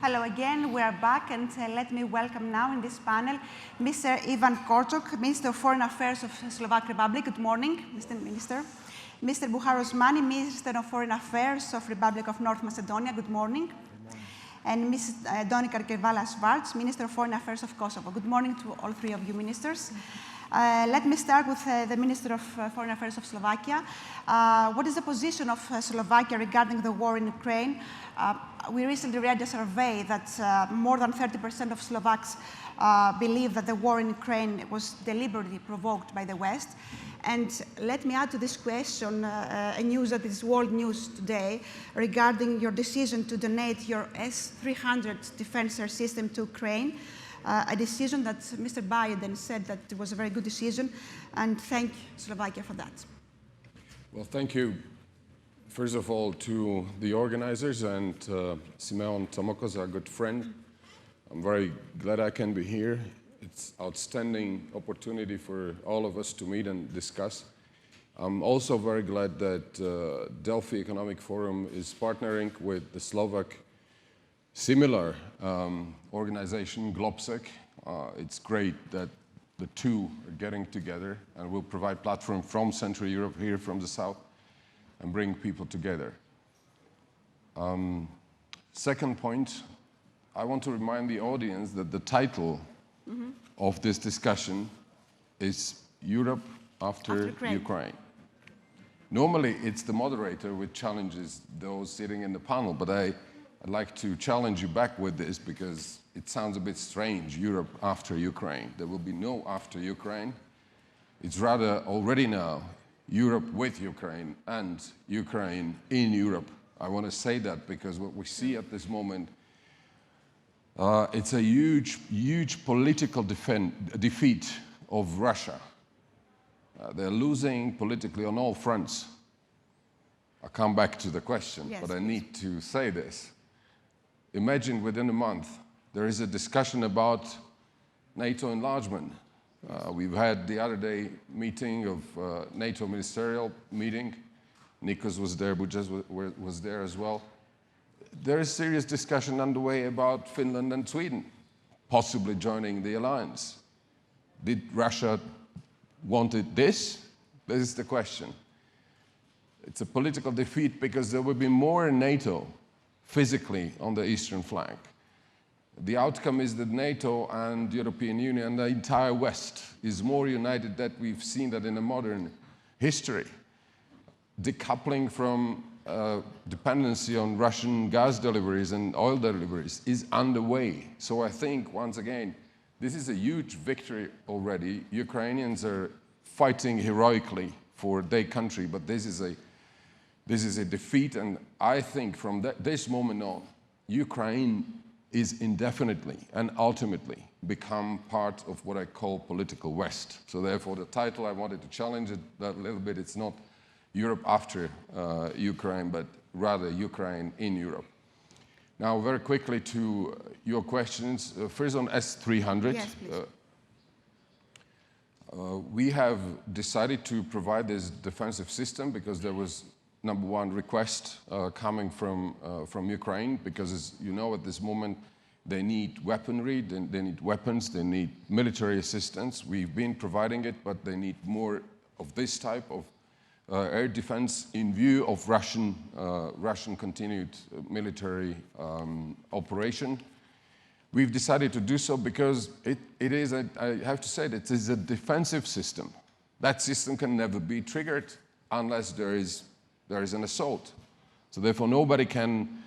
Hello again, we are back, and let me welcome now in this panel Mr. Ivan Korčok, Minister of Foreign Affairs of the Slovak Republic. Good morning, Mr. Minister. Mr. Bujar Osmani, Minister of Foreign Affairs of Republic of North Macedonia. Good morning. And Ms. Donika Gërvalla-Schwarz, Minister of Foreign Affairs of Kosovo. Good morning to all three of you ministers. Let me start with the Minister of Foreign Affairs of Slovakia. What is the position of Slovakia regarding the war in Ukraine? We recently read a survey that more than 30% of Slovaks believe that the war in Ukraine was deliberately provoked by the West. And let me add to this question a news that is world news today regarding your decision to donate your S-300 defense air system to Ukraine. A decision that Mr. Biden said that it was a very good decision, and thank Slovakia for that. Well, thank you, first of all, to the organizers and Simeon Tomokos, our good friend. I'm very glad I can be here. It's an outstanding opportunity for all of us to meet and discuss. I'm also very glad that Delphi Economic Forum is partnering with the Slovak similar organization, Globsec. It's great that the two are getting together and will provide platform from Central Europe, here from the south, and bring people together. Second point, I want to remind the audience that the title of this discussion is Europe after Ukraine. Normally, it's the moderator which challenges those sitting in the panel, but I'd like to challenge you back with this because it sounds a bit strange, Europe after Ukraine. There will be no after Ukraine. It's rather already now Europe with Ukraine and Ukraine in Europe. I want to say that because what we see at this moment, it's a huge political defeat of Russia. They're losing politically on all fronts. I'll come back to the question, yes, but I need to say this. Imagine within a month, there is a discussion about NATO enlargement. We've had the other day meeting of NATO ministerial meeting. Nikos was there, Bujar was there as well. There is serious discussion underway about Finland and Sweden possibly joining the alliance. Did Russia wanted this? This is the question. It's a political defeat because there will be more NATO physically on the eastern flank. The outcome is that NATO and the European Union and the entire West is more united than we've seen that in a modern history. Decoupling from dependency on Russian gas deliveries and oil deliveries is underway. So I think, once again, this is a huge victory already. Ukrainians are fighting heroically for their country, but this is a defeat, and I think from this moment on, Ukraine is indefinitely and ultimately become part of what I call political West. So therefore, the title, I wanted to challenge it a little bit. It's not Europe after Ukraine, but rather Ukraine in Europe. Now, very quickly to your questions. First on S-300. Yes, please. We have decided to provide this defensive system because there was, number one, request coming from Ukraine, because, as you know, at this moment, they need weaponry, they need weapons, they need military assistance. We've been providing it, but they need more of this type of air defense in view of Russian continued military operation. We've decided to do so because it is, I have to say, that it is a defensive system. That system can never be triggered unless there is an assault. So therefore, nobody can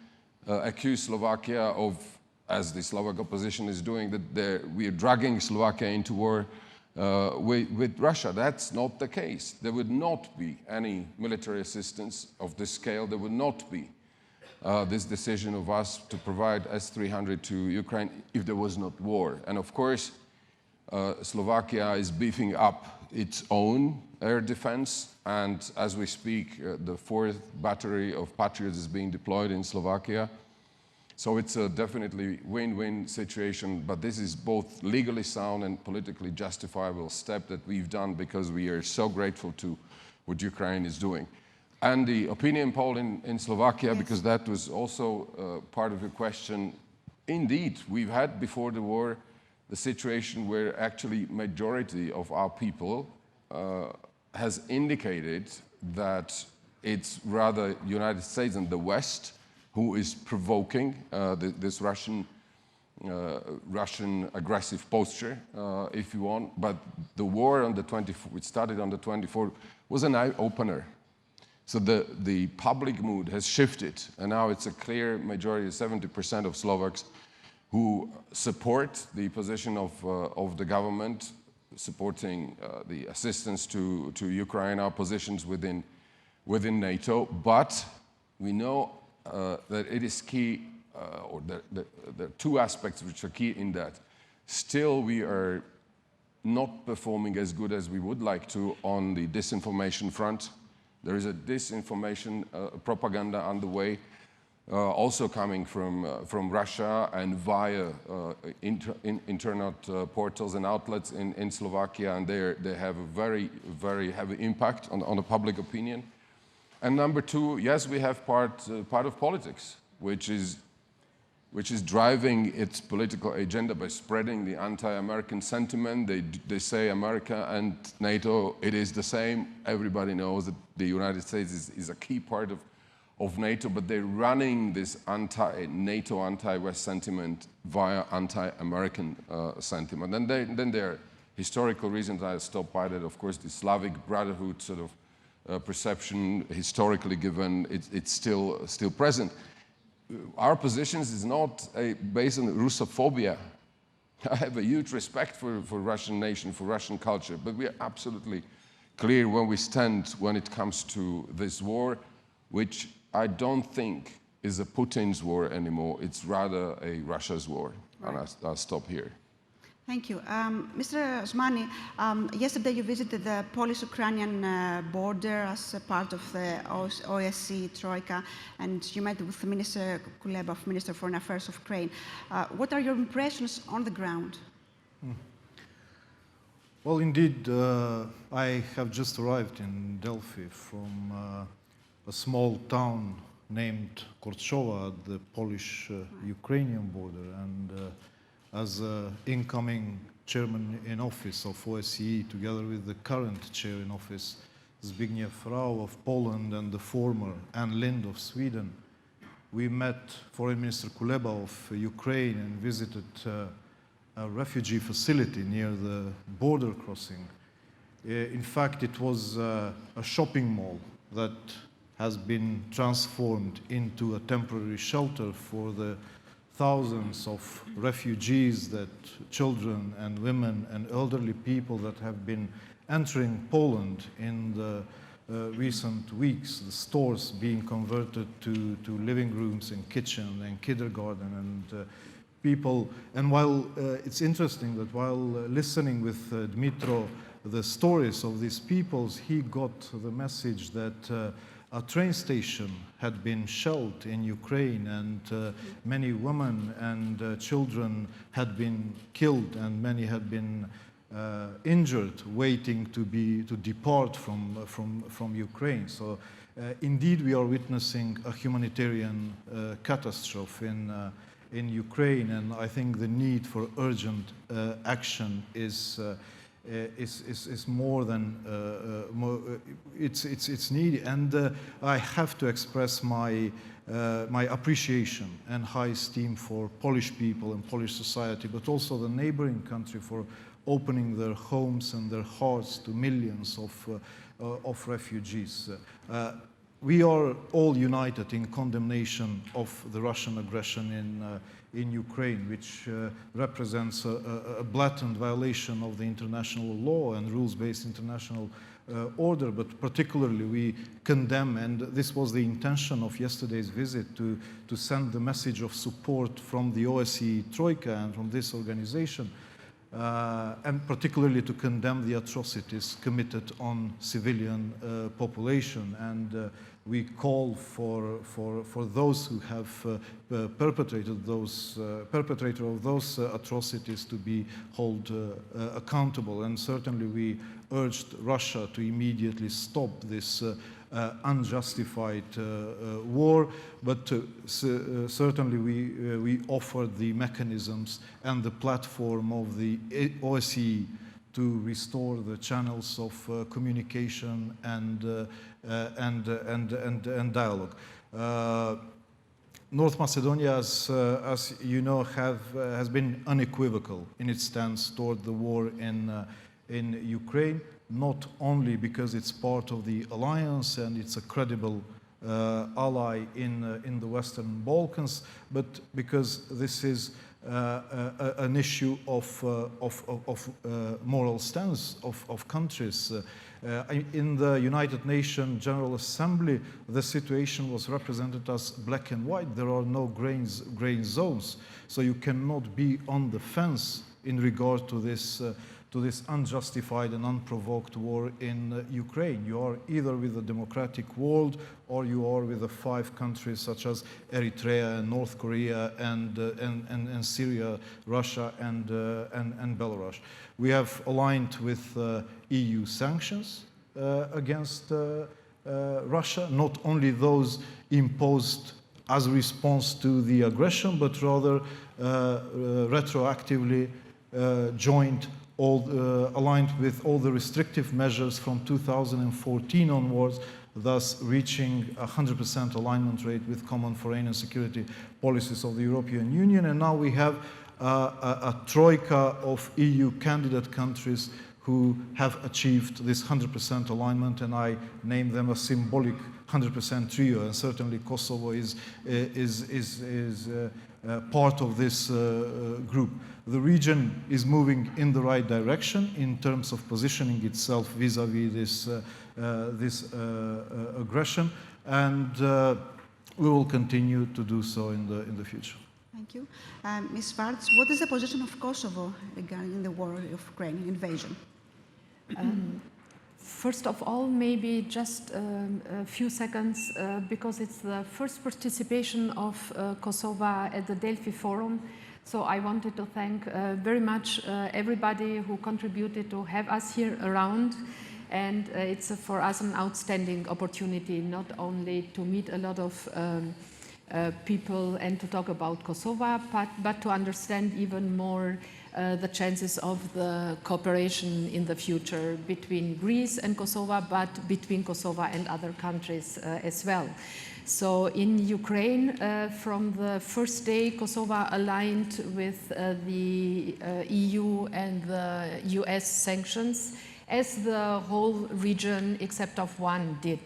accuse Slovakia of, as the Slovak opposition is doing, that we are dragging Slovakia into war with Russia. That's not the case. There would not be any military assistance of this scale. There would not be this decision of us to provide S-300 to Ukraine if there was not war. And of course, Slovakia is beefing up its own air defense, and as we speak, the 4th battery of Patriots is being deployed in Slovakia. So it's a definitely win-win situation, but this is both legally sound and politically justifiable step that we've done because we are so grateful to what Ukraine is doing. And the opinion poll in Slovakia, yes, because that was also part of your question, indeed, we've had before the war the situation where actually majority of our people has indicated that it's rather United States and the West who is provoking this Russian aggressive posture, if you want. But the war on the 24th, which started on the 24th, was an eye-opener. So the public mood has shifted, and now it's a clear majority, 70% of Slovaks, who support the position of the government, supporting the assistance to Ukraine, our positions within NATO. But we know that it is key, or there are two aspects which are key in that. Still, we are not performing as good as we would like to on the disinformation front. There is a disinformation propaganda underway, also coming from Russia and via internet portals and outlets in Slovakia, and they have a very, very heavy impact on the public opinion. And number two, yes, we have part of politics, which is driving its political agenda by spreading the anti-American sentiment. They say America and NATO, it is the same. Everybody knows that the United States is a key part of NATO, but they're running this anti-NATO, anti-West sentiment via anti-American sentiment. And then there are historical reasons. I stop by that. Of course, the Slavic Brotherhood sort of perception, historically given, it's still present. Our positions is not based on Russophobia. I have a huge respect for Russian nation, for Russian culture, but we are absolutely clear where we stand when it comes to this war, which I don't think is a Putin's war anymore. It's rather a Russia's war. Right. And I'll stop here. Thank you. Mr. Osmani, yesterday you visited the Polish-Ukrainian border as a part of the OSCE Troika, and you met with Minister Kuleba, Minister of Foreign Affairs of Ukraine. What are your impressions on the ground? Well, indeed, I have just arrived in Delphi from a small town named Korčok at the Polish-Ukrainian border, and as incoming chairman in office of OSCE, together with the current chair in office, Zbigniew Rau of Poland and the former Anne Lind of Sweden, we met Foreign Minister Kuleba of Ukraine and visited a refugee facility near the border crossing. In fact, it was a shopping mall that has been transformed into a temporary shelter for the thousands of refugees, that children and women and elderly people that have been entering Poland in the recent weeks, the stores being converted to living rooms and kitchen and kindergarten and people. And while it's interesting that while listening with Dmitro the stories of these peoples, he got the message that a train station had been shelled in Ukraine, and many women and children had been killed, and many had been injured, waiting to depart from Ukraine. So indeed, we are witnessing a humanitarian catastrophe in Ukraine, and I think the need for urgent action is more than it's needed, and I have to express my appreciation and high esteem for Polish people and Polish society, but also the neighboring country for opening their homes and their hearts to millions of refugees. We are all united in condemnation of the Russian aggression in Ukraine, which represents a blatant violation of the international law and rules-based international order. But particularly we condemn, and this was the intention of yesterday's visit, to send the message of support from the OSCE Troika and from this organization, and particularly to condemn the atrocities committed on civilian population. And we call for those who have perpetrator of those atrocities to be held accountable. And certainly we urged Russia to immediately stop this unjustified war, but certainly we offered the mechanisms and the platform of the OSCE to restore the channels of communication and dialogue. North Macedonia, as you know, has been unequivocal in its stance toward the war in Ukraine, not only because it's part of the alliance and it's a credible ally in the Western Balkans, but because this is an issue of moral stance of countries. In the United Nations General Assembly, the situation was represented as black and white. There are no gray zones. So you cannot be on the fence in regard to this unjustified and unprovoked war in Ukraine. You are either with the democratic world or you are with the 5 countries such as Eritrea and North Korea and Syria, Russia and Belarus. We have aligned with EU sanctions against Russia, not only those imposed as a response to the aggression, but rather retroactively joined aligned with all the restrictive measures from 2014 onwards, thus reaching 100% alignment rate with common foreign and security policies of the European Union. And now we have a troika of EU candidate countries who have achieved this 100% alignment, and I name them a symbolic 100% trio, and certainly Kosovo is part of this group. The region is moving in the right direction in terms of positioning itself vis-à-vis this aggression, and we will continue to do so in the future. Thank you. Ms. Schwarz, what is the position of Kosovo regarding the war of Ukraine invasion? First of all, maybe just a few seconds, because it's the first participation of Kosovo at the Delphi Forum. So I wanted to thank very much everybody who contributed to have us here around. And it's for us an outstanding opportunity, not only to meet a lot of people and to talk about Kosovo, but to understand even more the chances of the cooperation in the future between Greece and Kosovo, but between Kosovo and other countries as well. So in Ukraine, from the first day, Kosovo aligned with the EU and the US sanctions, as the whole region except of one did.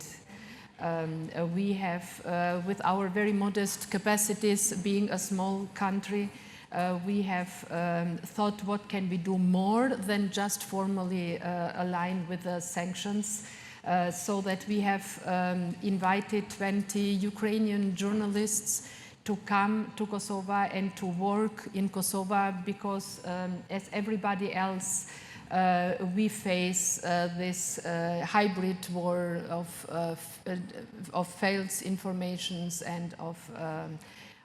We have, with our very modest capacities, being a small country, we have thought what can we do more than just formally align with the sanctions, so that we have invited 20 Ukrainian journalists to come to Kosovo and to work in Kosovo, because as everybody else, we face this hybrid war of false informations and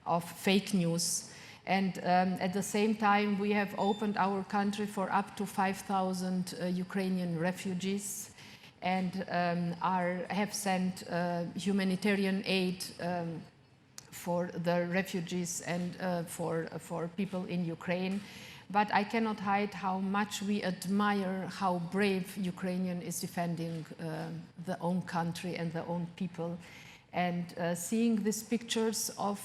of fake news. And at the same time, we have opened our country for up to 5,000 Ukrainian refugees, and have sent humanitarian aid for the refugees and for people in Ukraine. But I cannot hide how much we admire how brave Ukrainian is defending their own country and their own people. And seeing these pictures of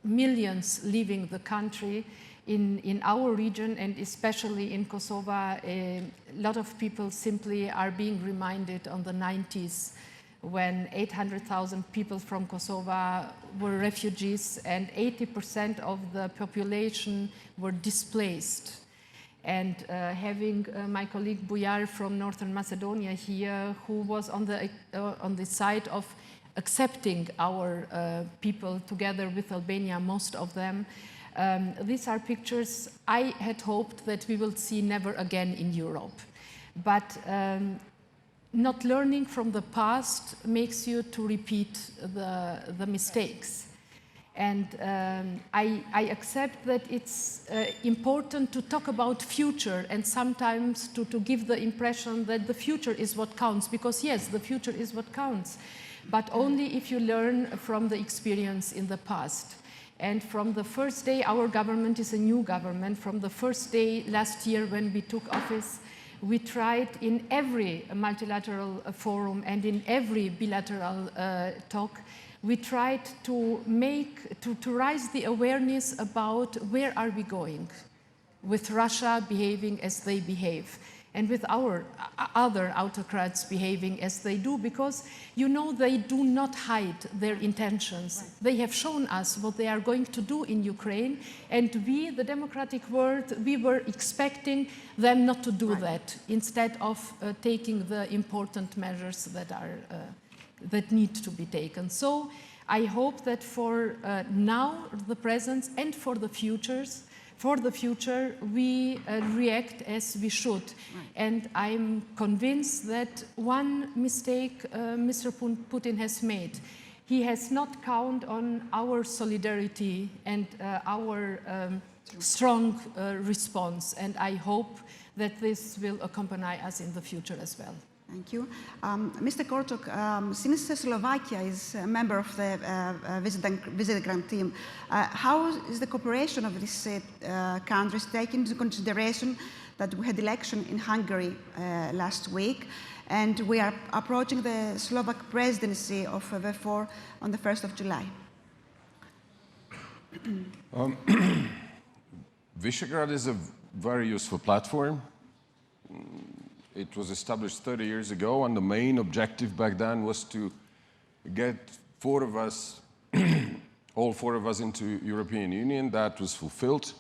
millions leaving the country in our region, and especially in Kosovo, a lot of people simply are being reminded on the 90s, when 800,000 people from Kosovo were refugees and 80% of the population were displaced. And having my colleague Bujar from Northern Macedonia here, who was on the side of accepting our people together with Albania, most of them, these are pictures I had hoped that we will see never again in Europe. But not learning from the past makes you to repeat the mistakes. And I accept that it's important to talk about future and sometimes to give the impression that the future is what counts, because yes, the future is what counts, but only if you learn from the experience in the past. And from the first day, our government is a new government. From the first day last year when we took office, we tried in every multilateral forum and in every bilateral talk, we tried to raise the awareness about where are we going with Russia behaving as they behave and with our other autocrats behaving as they do, because you know they do not hide their intentions. Right. They have shown us what they are going to do in Ukraine, and we, the democratic world, we were expecting them not to do that instead of taking the important measures that are that need to be taken. So I hope that for now, the present, and for the future, we react as we should. Right. And I'm convinced that one mistake Mr. Putin has made. He has not counted on our solidarity and our strong response. And I hope that this will accompany us in the future as well. Thank you. Mr. Korčok, since Slovakia is a member of the Visegrad team, how is the cooperation of these countries taken into consideration that we had election in Hungary last week, and we are approaching the Slovak presidency of VII on the 1st of July? Visegrad is a very useful platform. It was established 30 years ago, and the main objective back then was to get all four of us into European Union. That was fulfilled.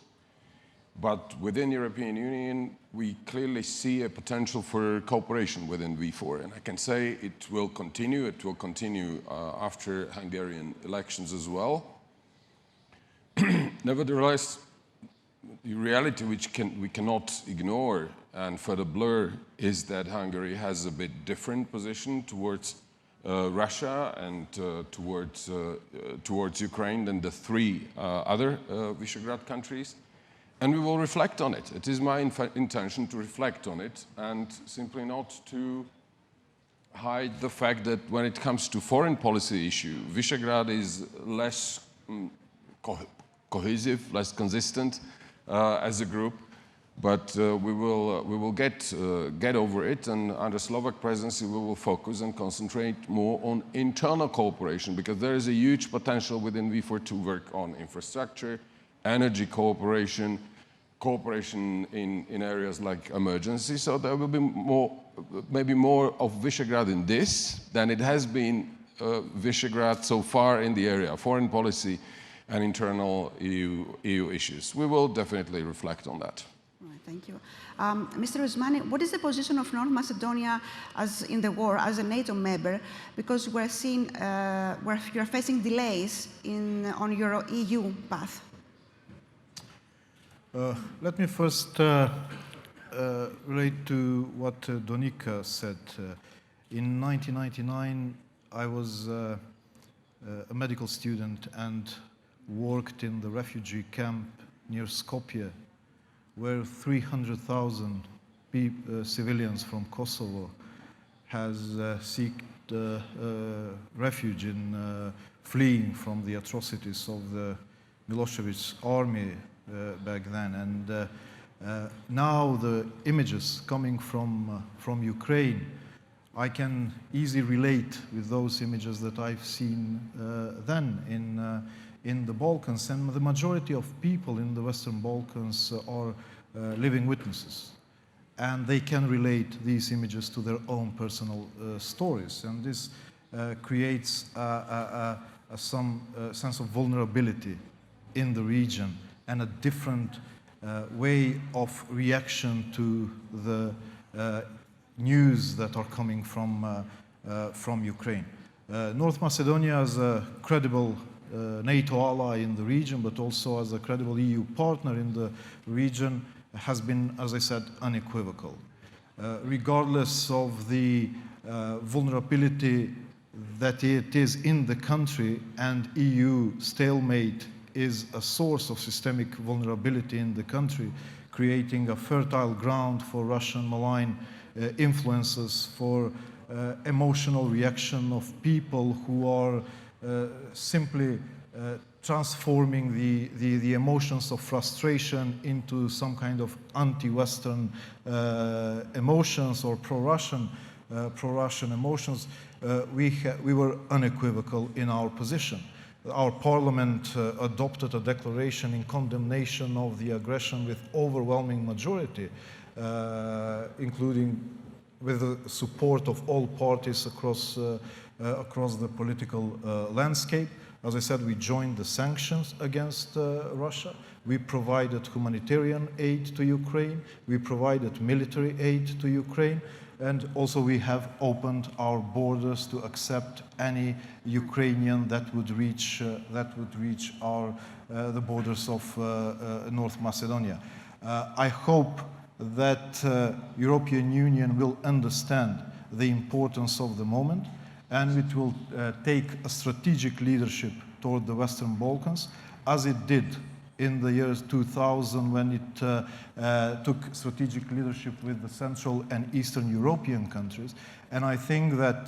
But within European Union, we clearly see a potential for cooperation within V4. And I can say it will continue. It will continue after Hungarian elections as well. Nevertheless, the reality which we cannot ignore and further blur is that Hungary has a bit different position towards Russia and towards Ukraine than the three other Visegrad countries. And we will reflect on it. It is my intention to reflect on it and simply not to hide the fact that when it comes to foreign policy issue, Visegrad is less cohesive, less consistent as a group. But we will get over it, and under Slovak presidency we will focus and concentrate more on internal cooperation, because there is a huge potential within V4 to work on infrastructure, energy cooperation, cooperation in areas like emergency. So there will be maybe more of Visegrad in this than it has been Visegrad so far in the area of foreign policy and internal EU issues. We will definitely reflect on that. Thank you. Mr. Osmani, what is the position of North Macedonia as in the war as a NATO member? Because we're seeing you're facing delays on your EU path. Let me first relate to what Donika said. In 1999, I was a medical student and worked in the refugee camp near Skopje, where 300,000 civilians from Kosovo has sought refuge in fleeing from the atrocities of the Milosevic army back then. And now the images coming from Ukraine, I can easily relate with those images that I've seen then in the Balkans, and the majority of people in the Western Balkans are living witnesses, and they can relate these images to their own personal stories, and this creates some sense of vulnerability in the region and a different way of reaction to the news that are coming from Ukraine. North Macedonia is a credible NATO ally in the region, but also as a credible EU partner in the region, has been, as I said, unequivocal. Regardless of the vulnerability that it is in the country, and EU stalemate is a source of systemic vulnerability in the country, creating a fertile ground for Russian malign influences, for emotional reaction of people who are simply transforming the emotions of frustration into some kind of anti-Western emotions or pro-Russian emotions. We were unequivocal in our position. Our parliament adopted a declaration in condemnation of the aggression with overwhelming majority, including with the support of all parties across the political landscape. As I said, we joined the sanctions against Russia. We provided humanitarian aid to Ukraine. We provided military aid to Ukraine. And also we have opened our borders to accept any Ukrainian that would reach the borders of North Macedonia. I hope that European Union will understand the importance of the moment, and it will take a strategic leadership toward the Western Balkans, as it did in the year 2000 when it took strategic leadership with the Central and Eastern European countries. And I think that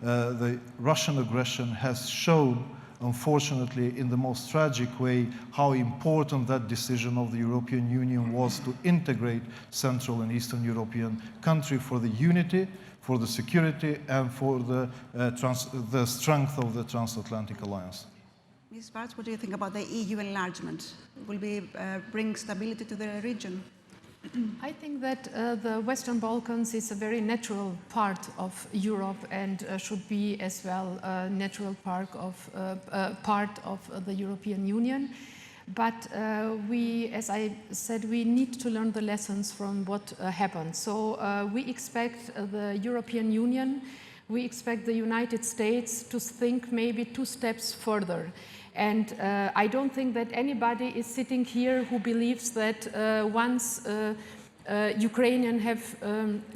the Russian aggression has shown, unfortunately, in the most tragic way, how important that decision of the European Union was to integrate Central and Eastern European countries for the unity, for the security, and for the strength of the transatlantic alliance. Ms. Schwarz, what do you think about the EU enlargement? Will it bring stability to the region? I think that the Western Balkans is a very natural part of Europe and should be as well a natural part of the European Union. But we, as I said, we need to learn the lessons from what happened. So we expect the European Union, we expect the United States to think maybe 2 steps further. And I don't think that anybody is sitting here who believes that once Ukrainians have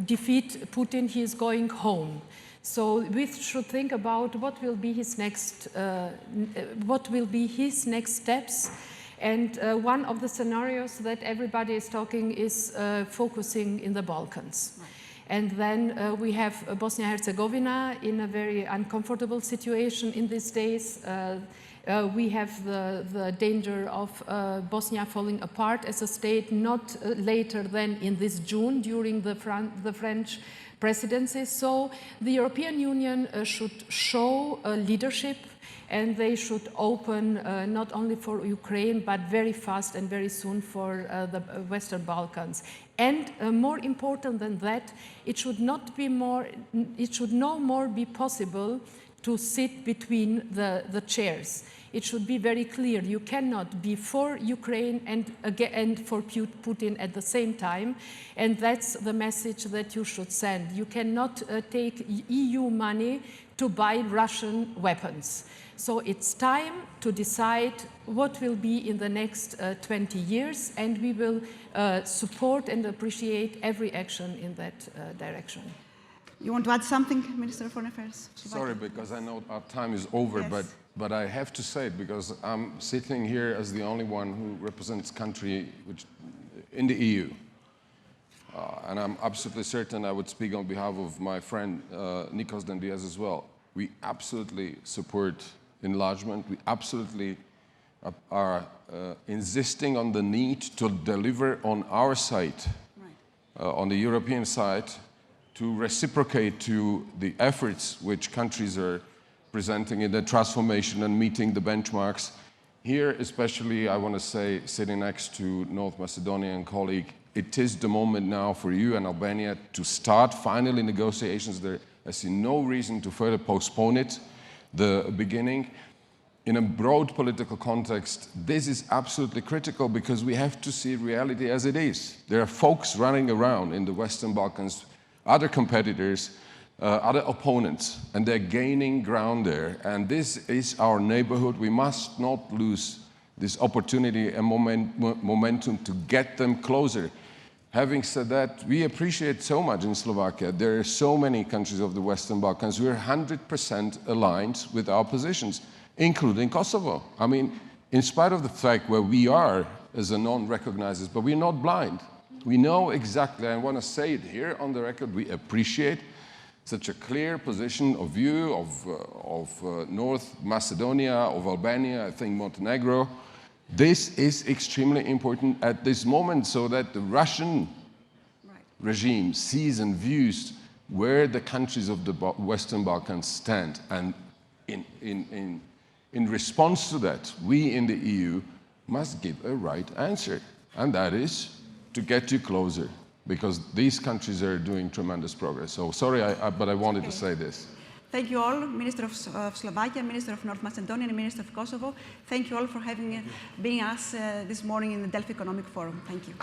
defeated Putin, he is going home. So we should think about what will be his next steps. And one of the scenarios that everybody is talking is focusing in the Balkans. Right. And then we have Bosnia-Herzegovina in a very uncomfortable situation in these days. We have the danger of Bosnia falling apart as a state not later than in this June during the French presidency. So the European Union should show leadership, and they should open not only for Ukraine, but very fast and very soon for the Western Balkans. And more important than that, it should no more be possible to sit between the chairs. It should be very clear. You cannot be for Ukraine and for Putin at the same time. And that's the message that you should send. You cannot take EU money to buy Russian weapons. So it's time to decide what will be in the next 20 years, and we will support and appreciate every action in that direction. You want to add something, Minister of Foreign Affairs? Sorry, because I know our time is over, yes. But I have to say it because I'm sitting here as the only one who represents country in the EU. And I'm absolutely certain I would speak on behalf of my friend Nikos Dendias as well. We absolutely support enlargement. We absolutely are insisting on the need to deliver on our side, right. On the European side, to reciprocate to the efforts which countries are presenting in the transformation and meeting the benchmarks. Here, especially, I want to say, sitting next to North Macedonian colleague, it is the moment now for you and Albania to start finally negotiations there. I see no reason to further postpone it, the beginning. In a broad political context, this is absolutely critical because we have to see reality as it is. There are folks running around in the Western Balkans, other competitors, other opponents, and they're gaining ground there. And this is our neighborhood. We must not lose this opportunity and momentum to get them closer Having said that, we appreciate so much in Slovakia. There are so many countries of the Western Balkans. We're 100% aligned with our positions, including Kosovo. I mean, in spite of the fact where we are as a non-recognizers, but we're not blind. We know exactly, I want to say it here on the record, we appreciate such a clear position of view of North Macedonia, of Albania, I think Montenegro. This is extremely important at this moment so that the Russian regime sees and views where the countries of the Western Balkans stand. And in response to that, we in the EU must give a right answer. And that is to get you closer, because these countries are doing tremendous progress. So sorry, but I wanted to say this. Thank you all, Minister of Slovakia, Minister of North Macedonia, and Minister of Kosovo. Thank you all for being us this morning in the Delphi Economic Forum. Thank you.